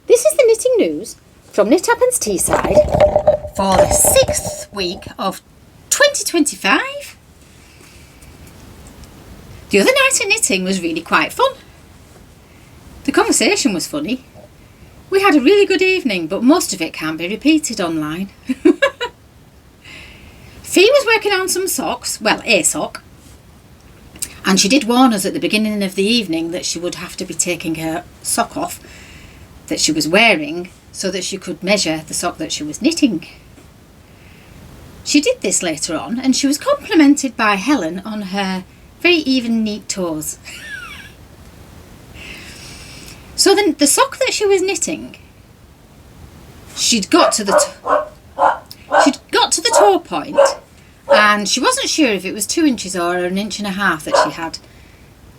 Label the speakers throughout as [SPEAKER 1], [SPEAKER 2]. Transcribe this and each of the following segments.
[SPEAKER 1] This is the knitting news from Knit Happens Teesside for the 6th week of 2025. The other night at knitting was really quite fun. The conversation was funny. We had a really good evening, but most of it can't be repeated online. Fee was working on some socks, well, a sock, and she did warn us at the beginning of the evening that she would have to be taking her sock off that she was wearing so that she could measure the sock that she was knitting. She did this later on, and she was complimented by Helen on her very even, neat toes. So then the sock that she was knitting, she'd got to the toe point, and she wasn't sure if it was 2 inches or 1.5 inches that she had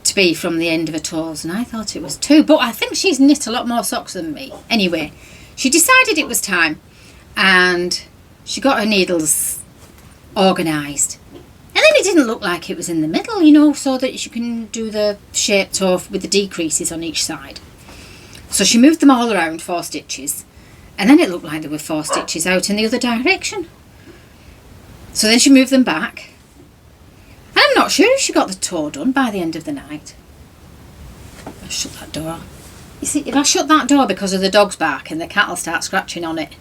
[SPEAKER 1] to be from the end of her toes, and I thought it was 2, but I think she's knit a lot more socks than me. Anyway, she decided it was time, and she got her needles organised, and then it didn't look like it was in the middle, you know, so that you can do the shaped toe with the decreases on each side. So she moved them all around 4 stitches, and then it looked like there were 4 stitches out in the other direction. So then she moved them back. I'm not sure if she got the toe done by the end of the night. I'll shut that door. You see, if I shut that door because of the dog's bark and the cat will start scratching on it,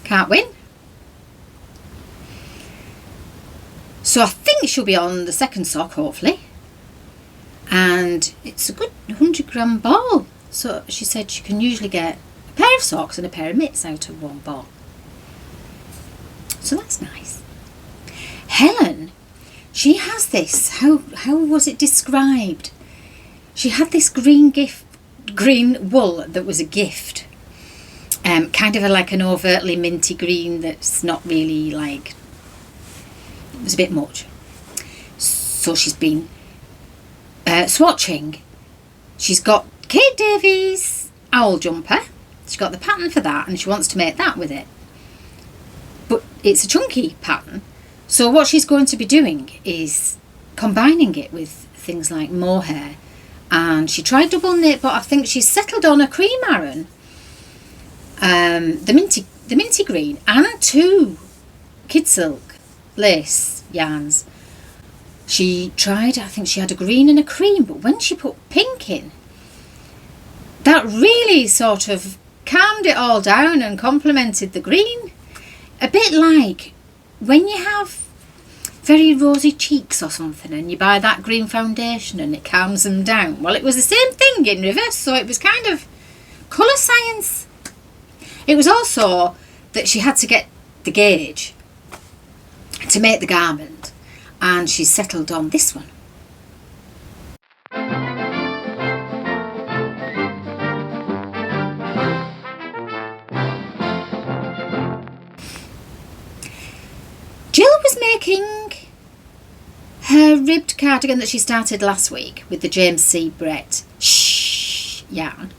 [SPEAKER 1] can't win. So I think she'll be on the second sock, hopefully. And it's a good 100-gram ball. So she said she can usually get a pair of socks and a pair of mitts out of one ball. So that's nice. Helen, she has this, how was it described? She had this green wool that was a gift. Kind of like an overtly minty green that's not really like, it was a bit much. So she's been swatching. She's got Kate Davies' owl jumper. She's got the pattern for that, and she wants to make that with it. But it's a chunky pattern. So what she's going to be doing is combining it with things like mohair, and she tried double knit, but I think she's settled on a cream Aran, the minty green, and 2 kid silk lace yarns. She tried, I think she had a green and a cream, but when she put pink in, that really sort of calmed it all down and complemented the green. A bit like when you have very rosy cheeks or something and you buy that green foundation and it calms them down. Well, it was the same thing in reverse, so it was kind of colour science. It was also that she had to get the gauge to make the garment, and she settled on this one. Jill was making her ribbed cardigan that she started last week with the James C Brett Shhhhhh yarn.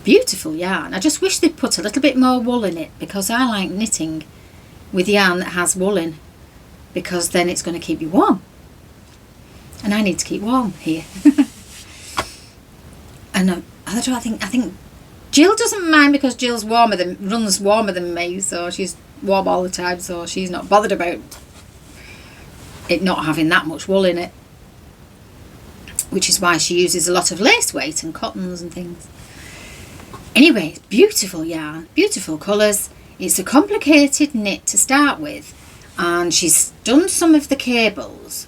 [SPEAKER 1] Beautiful yarn. I just wish they'd put a little bit more wool in it, because I like knitting with yarn that has wool in, because then it's going to keep you warm. And I need to keep warm here. And I think Jill doesn't mind, because Jill's runs warmer than me, so she's warm all the time, so she's not bothered about it not having that much wool in it, which is why she uses a lot of lace weight and cottons and things. Anyway, beautiful yarn, beautiful colours. It's a complicated knit to start with, and she's done some of the cables.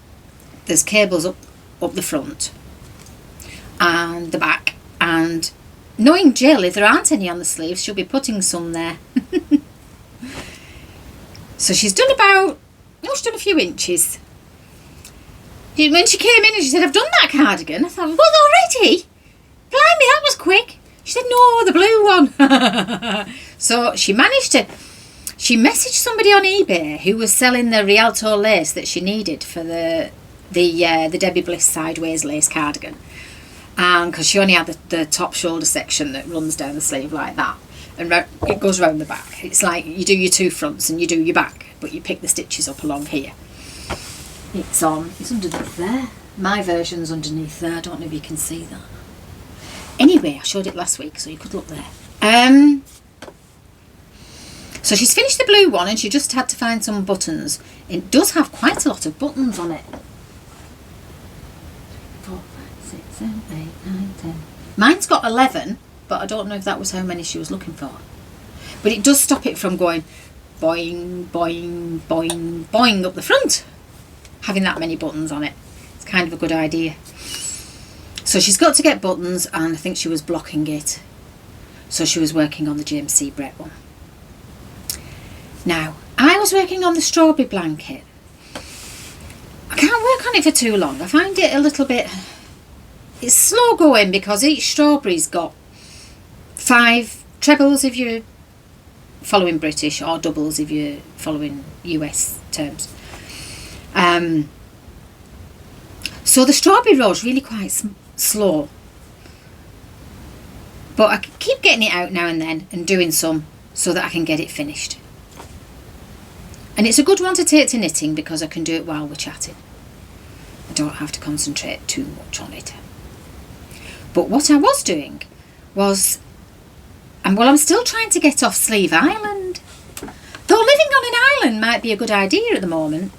[SPEAKER 1] There's cables up the front and the back, and knowing Jill, if there aren't any on the sleeves, she'll be putting some there. So she's done she's done a few inches. When she came in and she said, "I've done that cardigan," I thought, "What, already? Blimey, that was quick." She said, "No, the blue one." So she messaged somebody on eBay who was selling the Rialto lace that she needed for the Debbie Bliss sideways lace cardigan, and because she only had the top shoulder section that runs down the sleeve like that, and it goes round the back. It's like you do your 2 fronts and you do your back, but you pick the stitches up along here. It's underneath there. My version's underneath there. I don't know if you can see that. Anyway, I showed it last week, so you could look there. So she's finished the blue one and she just had to find some buttons. It does have quite a lot of buttons on it. 4, 5, 6, 7, 8, 9, 10. Mine's got 11, but I don't know if that was how many she was looking for. But it does stop it from going boing, boing, boing, boing up the front. Having that many buttons on it. It's kind of a good idea. So she's got to get buttons, and I think she was blocking it. So she was working on the James C Brett one. Now, I was working on the strawberry blanket. I can't work on it for too long. I find it a little bit... It's slow going because each strawberry's got 5 trebles if you're following British, or doubles if you're following US terms. So the strawberry row's really quite slow. But I keep getting it out now and then and doing some so that I can get it finished. And it's a good one to take to knitting because I can do it while we're chatting. I don't have to concentrate too much on it. But what I was doing was, I'm still trying to get off Sleeve Island. Though living on an island might be a good idea at the moment,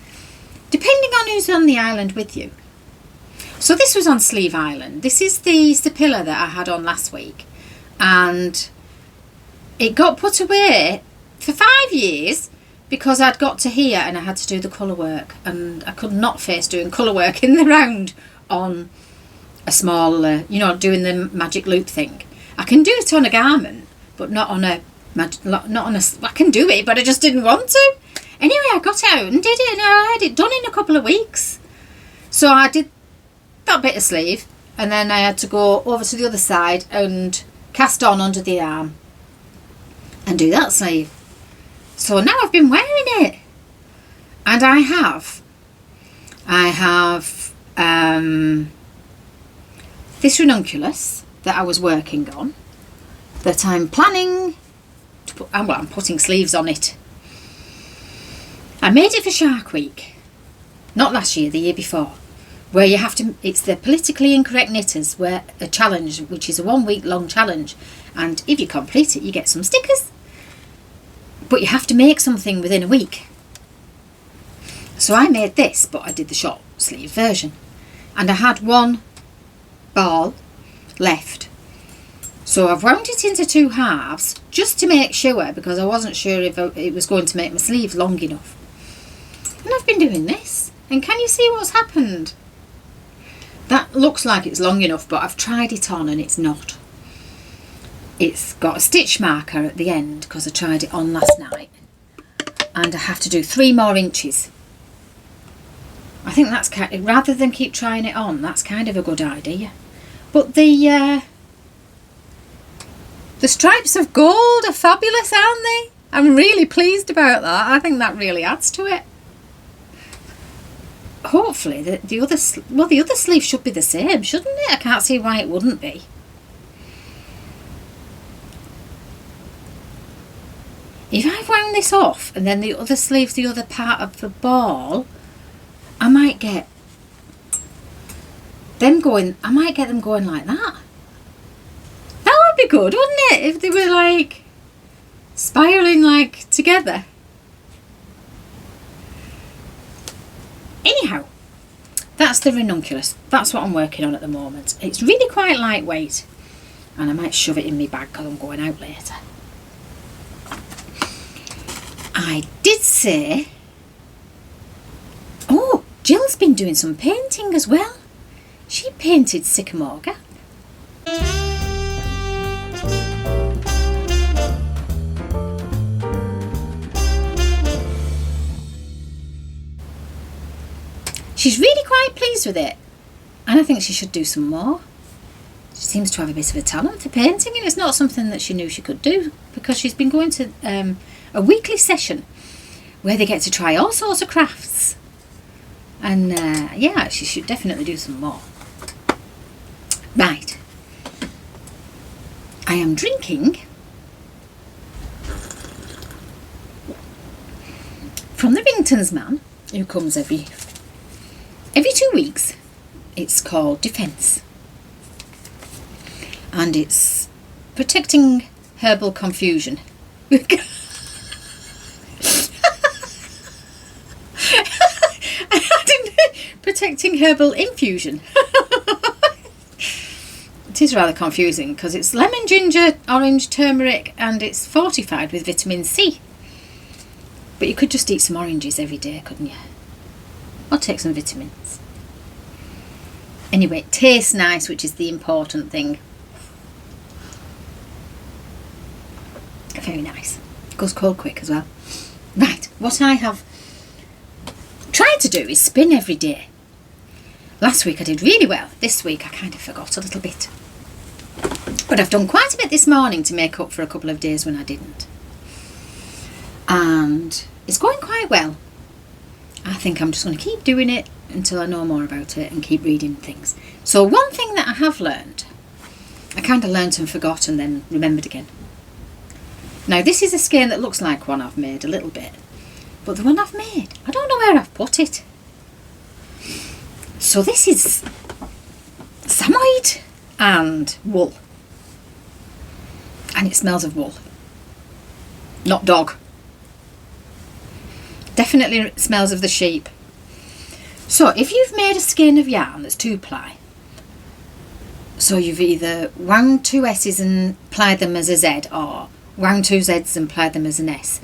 [SPEAKER 1] depending on who's on the island with you. So this was on Sleeve Island. This is the pillar that I had on last week. And it got put away for 5 years because I'd got to here and I had to do the colour work. And I could not face doing colour work in the round on a small, doing the magic loop thing. I can do it on a garment, but not on a... I can do it, but I just didn't want to. Anyway, I got out and did it, and I had it done in a couple of weeks. So I did that bit of sleeve, and then I had to go over to the other side and cast on under the arm and do that sleeve. So now I've been wearing it, and I have this ranunculus that I was working on that I'm planning to put, I'm putting sleeves on it. I made it for Shark Week, not last year, the year before, where you have to, it's the politically incorrect knitters, where a challenge, which is a 1 week long challenge, and if you complete it you get some stickers, but you have to make something within a week. So I made this, but I did the short sleeve version, and I had 1 ball left. So I've wound it into 2 halves just to make sure, because I wasn't sure if it was going to make my sleeve long enough. And I've been doing this, and can you see what's happened? That looks like it's long enough, but I've tried it on and it's not. It's got a stitch marker at the end because I tried it on last night, and I have to do 3 more inches. I think that's kind of, rather than keep trying it on, that's kind of a good idea. But the stripes of gold are fabulous, aren't they? I'm really pleased about that. I think that really adds to it. Hopefully the other sleeve should be the same, shouldn't it? I can't see why it wouldn't be. If I've wound this off and then the other sleeve's the other part of the ball, I might get them going like that. That would be good, wouldn't it? If they were like spiraling like together. Anyhow, that's the ranunculus. That's what I'm working on at the moment. It's really quite lightweight, and I might shove it in my bag because I'm going out later. I did say, oh, Jill's been doing some painting as well. She painted Sycamore Gap. She's really quite pleased with it, and I think she should do some more. She seems to have a bit of a talent for painting, and it's not something that she knew she could do, because she's been going to a weekly session where they get to try all sorts of crafts, and yeah, she should definitely do some more. Right, I am drinking maintenance man who comes every 2 weeks. It's called Defence, and it's protecting herbal confusion. Protecting herbal infusion. It is rather confusing because it's lemon, ginger, orange, turmeric, and it's fortified with vitamin C. But you could just eat some oranges every day, couldn't you? Or take some vitamins. Anyway, it tastes nice, which is the important thing. Very nice. It goes cold quick as well. Right, what I have tried to do is spin every day. Last week I did really well. This week I kind of forgot a little bit. But I've done quite a bit this morning to make up for a couple of days when I didn't. And it's going quite well. I think I'm just going to keep doing it until I know more about it and keep reading things. So one thing that I have learned, I kind of learnt and forgot and then remembered again. Now this is a skein that looks like one I've made a little bit. But the one I've made, I don't know where I've put it. So this is samoyed and wool. And it smells of wool. Not dog. Definitely smells of the sheep. So if you've made a skein of yarn that's 2-ply, so you've either wound 2 S's and plied them as a Z, or wound 2 Z's and plied them as an S,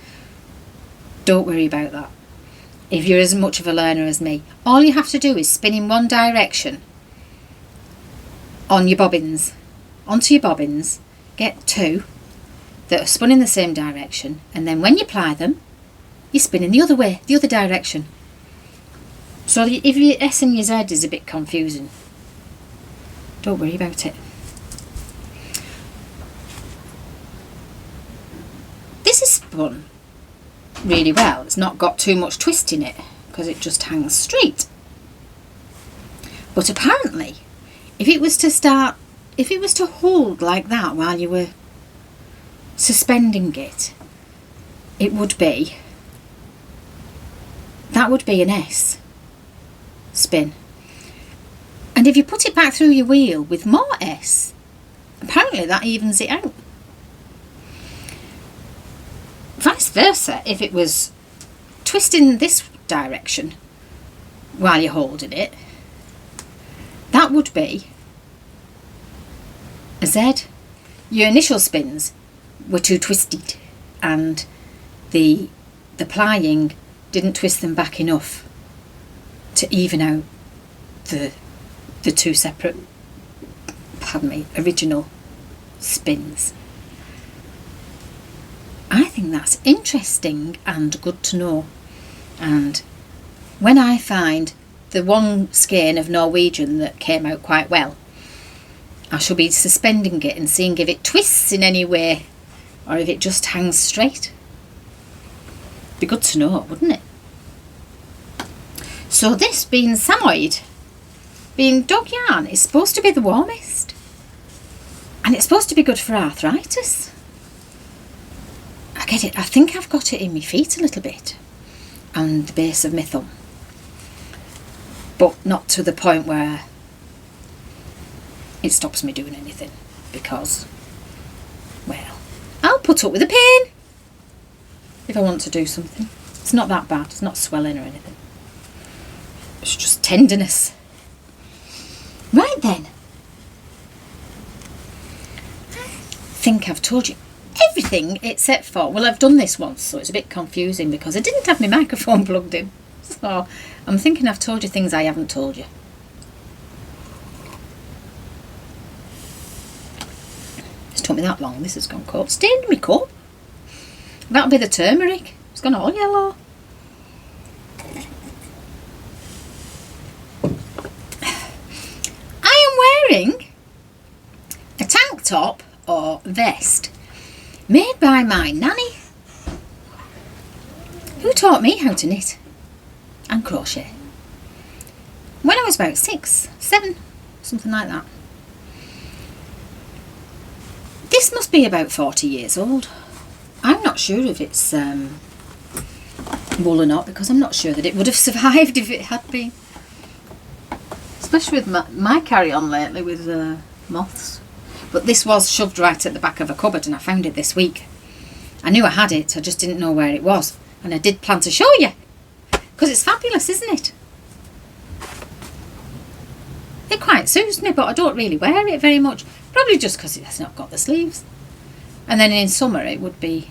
[SPEAKER 1] don't worry about that. If you're as much of a learner as me, all you have to do is spin in one direction on your bobbins, onto your bobbins, get 2 that are spun in the same direction, and then when you ply them, you spin in the other way, the other direction. So if your S and your Z is a bit confusing, don't worry about it. This is spun really well. It's not got too much twist in it because it just hangs straight. But apparently, if it was to hold like that while you were suspending it, that would be an S spin. And if you put it back through your wheel with more S, apparently that evens it out. Vice versa, if it was twisting this direction while you're holding it, that would be a Z. Your initial spins were too twisted and the plying didn't twist them back enough to even out the 2 separate, original spins. I think that's interesting and good to know. And when I find the one skein of Norwegian that came out quite well, I shall be suspending it and seeing if it twists in any way or if it just hangs straight. Be good to know, wouldn't it? So this being samoyed, being dog yarn, is supposed to be the warmest. And it's supposed to be good for arthritis. I get it. I think I've got it in my feet a little bit and the base of my thumb, but not to the point where it stops me doing anything, because, well, I'll put up with the pain if I want to do something. It's not that bad. It's not swelling or anything. It's just tenderness. Right then, I think I've told you everything except for, well, I've done this once, so it's a bit confusing because I didn't have my microphone plugged in. So I'm thinking I've told you things I haven't told you. It's took me that long. This has gone cold. Stained my cup. That'll be the turmeric. It's gone all yellow. I am wearing a tank top or vest made by my nanny, who taught me how to knit and crochet when I was about 6, 7, something like that. This must be about 40 years old. I'm not sure if it's wool or not, because I'm not sure that it would have survived if it had been. Especially with my carry-on lately with moths. But this was shoved right at the back of a cupboard and I found it this week. I knew I had it, I just didn't know where it was. And I did plan to show you. Because it's fabulous, isn't it? It quite suits me, but I don't really wear it very much. Probably just because it has not got the sleeves. And then in summer it would be...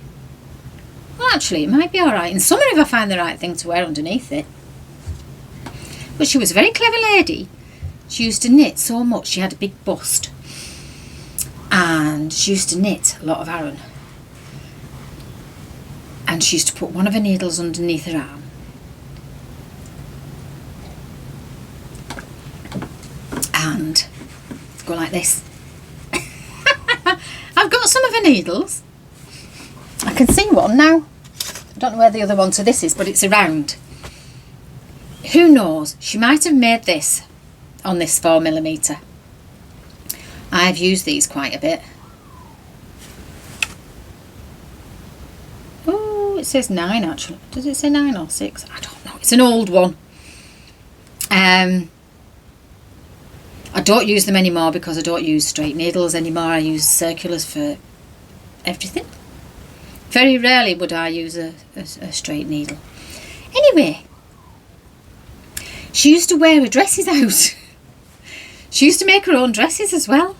[SPEAKER 1] Well, actually, it might be alright in summer if I find the right thing to wear underneath it. But she was a very clever lady. She used to knit so much. She had a big bust. And she used to knit a lot of Aran. And she used to put one of her needles underneath her arm. And go like this. I've got some of her needles. I can see one now. I don't know where the other one to this is, but it's around. Who knows? She might have made this on this 4mm. I've used these quite a bit. Oh, it says 9 actually. Does it say 9 or 6? I don't know. It's an old one. I don't use them anymore because I don't use straight needles anymore. I use circulars for everything. Very rarely would I use a straight needle. Anyway, she used to wear her dresses out. She used to make her own dresses as well.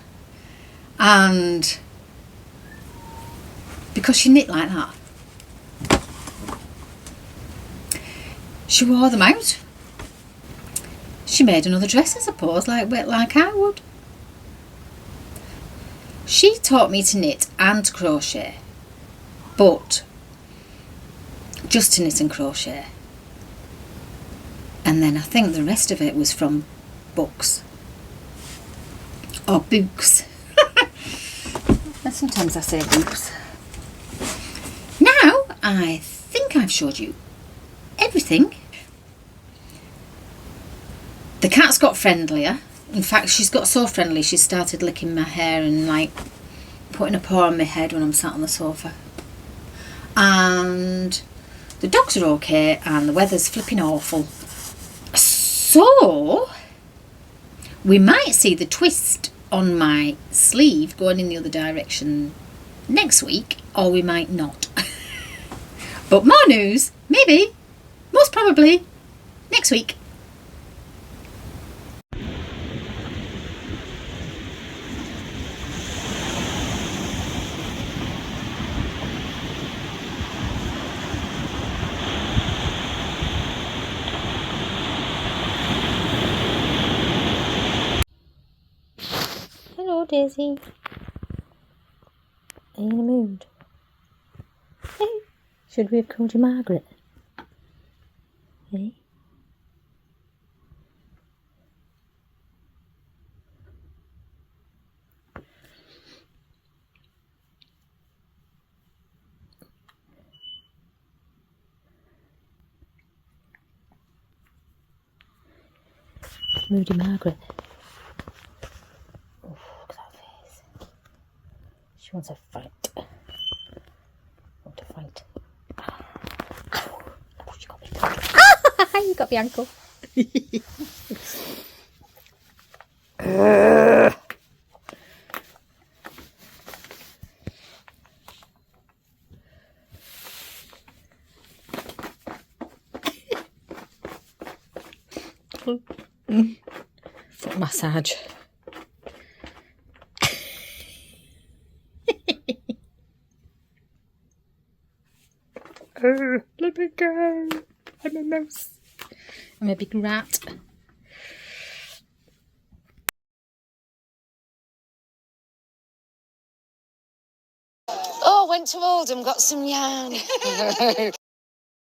[SPEAKER 1] And because she knit like that, she wore them out. She made another dress, I suppose, like I would. She taught me to knit and crochet, but just to knit and crochet. And then I think the rest of it was from books. Or books. Sometimes I say books. Now, I think I've showed you everything. The cat's got friendlier. In fact, she's got so friendly she started licking my hair and like putting a paw on my head when I'm sat on the sofa. And the dogs are okay and the weather's flipping awful. So, we might see the twist on my sleeve going in the other direction next week, or we might not. But more news, maybe, most probably, next week. Hello, Daisy. Are you in a mood? Hey, should we have called you Margaret? Hey? Moody Margaret. Oh, look at that face. She wants a fight. Want to fight. Ow. Oh, she got me. Ah, you got me ankle. Foot massage. Let me go. I'm a mouse. I'm a big rat. Oh, went to Oldham, got some yarn.